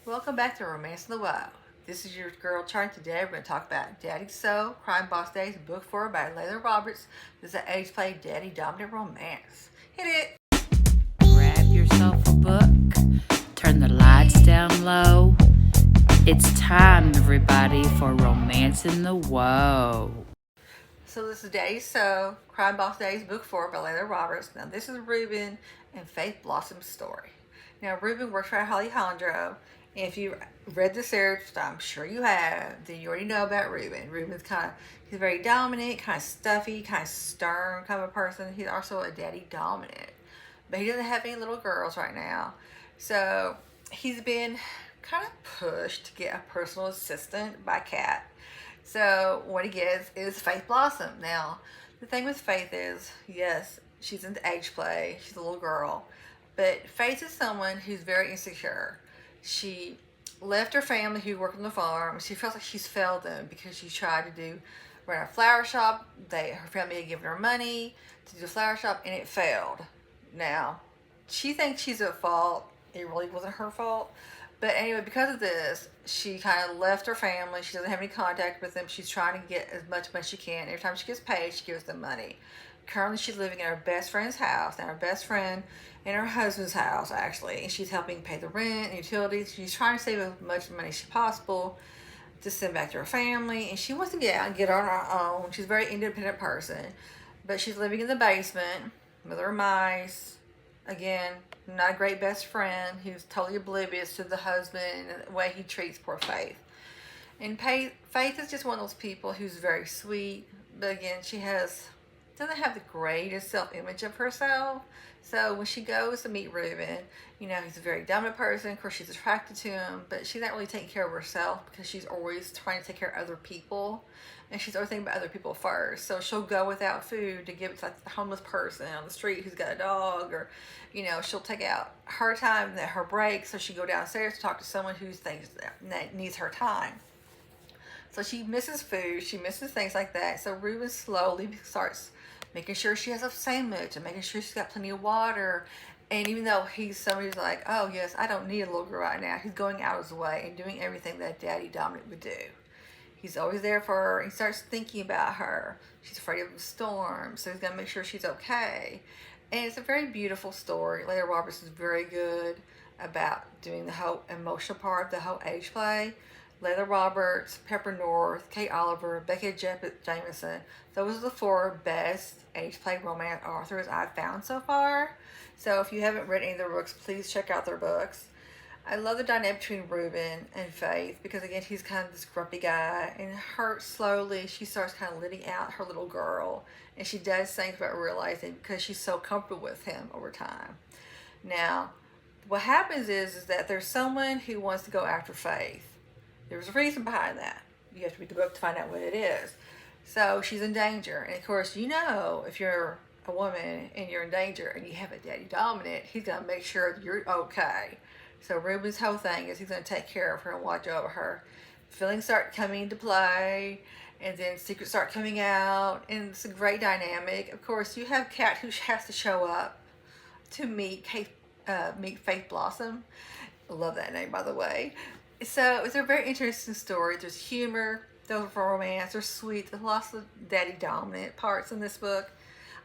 Welcome back to Romance and the Whoa. This is your girl Charley. Today we're going to talk about Daddy So, Crime Boss Days, Book 4 by Laylah Roberts. This is an age play daddy dominant romance. Hit it! Grab yourself a book, turn the lights down low. It's time, everybody, for Romance and the Whoa. So this is Daddy So, Crime Boss Days, Book 4 by Laylah Roberts. Now this is Ruben and Faith Blossom's story. Now Ruben works for Alejandro. If you read the series, I'm sure you have, then you already know about Ruben. Ruben's he's very dominant, kind of stuffy, kind of stern kind of a person. He's also a daddy dominant. But he doesn't have any little girls right now. So he's been kind of pushed to get a personal assistant by Kat. So what he gets is Faith Blossom. Now, the thing with Faith is, yes, she's into age play. She's a little girl. But Faith is someone who's very insecure. She left her family who worked on the farm. She feels like she's failed them because she tried to run a flower shop. Her family had given her money to do a flower shop and it failed. Now, she thinks she's at fault. It really wasn't her fault. But anyway, because of this, she kind of left her family. She doesn't have any contact with them. She's trying to get as much money as she can. Every time she gets paid, she gives them money. Currently, she's living in her best friend's house. Now, her best friend in her husband's house, actually. And she's helping pay the rent and utilities. She's trying to save as much money as possible to send back to her family. And she wants to get out and get on her own. She's a very independent person. But she's living in the basement with her mice. Again, not a great best friend who's totally oblivious to the husband and the way he treats poor Faith. And Faith is just one of those people who's very sweet. But again, she doesn't have the greatest self-image of herself. So when she goes to meet Ruben, he's a very dominant person. Of course, she's attracted to him, but she's not really taking care of herself because she's always trying to take care of other people. And she's always thinking about other people first. So she'll go without food to give it to like a homeless person on the street who's got a dog, or, she'll take out her time, her break, so she go downstairs to talk to someone who thinks that needs her time. So she misses food, she misses things like that. So Ruben slowly starts making sure she has a sandwich and making sure she's got plenty of water. And even though he's somebody who's like, oh yes, I don't need a little girl right now, he's going out of his way and doing everything that daddy dominant would do. He's always there for her. He starts thinking about her. She's afraid of the storm, so he's gonna make sure she's okay. And it's a very beautiful story. Laylah Roberts is very good about doing the whole emotional part, the whole age play. Laylah Roberts, Pepper North, Kate Oliver, Becky Jameson. Those are the 4 best age play romance authors I've found so far. So if you haven't read any of their books, please check out their books. I love the dynamic between Ruben and Faith because, again, he's kind of this grumpy guy. And her, slowly, she starts kind of letting out her little girl. And she does things about realizing because she's so comfortable with him over time. Now, what happens is that there's someone who wants to go after Faith. There's a reason behind that. You have to read the book to find out what it is. So she's in danger. And of course, if you're a woman and you're in danger and you have a daddy dominant, he's going to make sure that you're okay. So Ruben's whole thing is he's going to take care of her and watch over her. Feelings start coming into play, and then secrets start coming out, and it's a great dynamic. Of course, you have Kat who has to show up to meet Faith Blossom. I love that name, by the way. So it's a very interesting story. There's humor, there's romance, there's sweet, there's lots of daddy dominant parts in this book.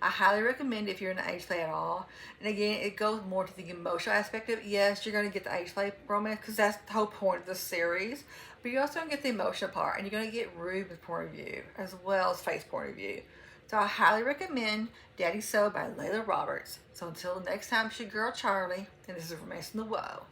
I highly recommend it if you're in the age play at all. And again, it goes more to the emotional aspect of it. Yes, you're going to get the age play romance because that's the whole point of the series. But you're also going to get the emotional part, and you're going to get Ruben's point of view as well as Faith's point of view. So I highly recommend Daddy So by Laylah Roberts. So until next time, it's your girl Charley, and this is Romance and the Whoa.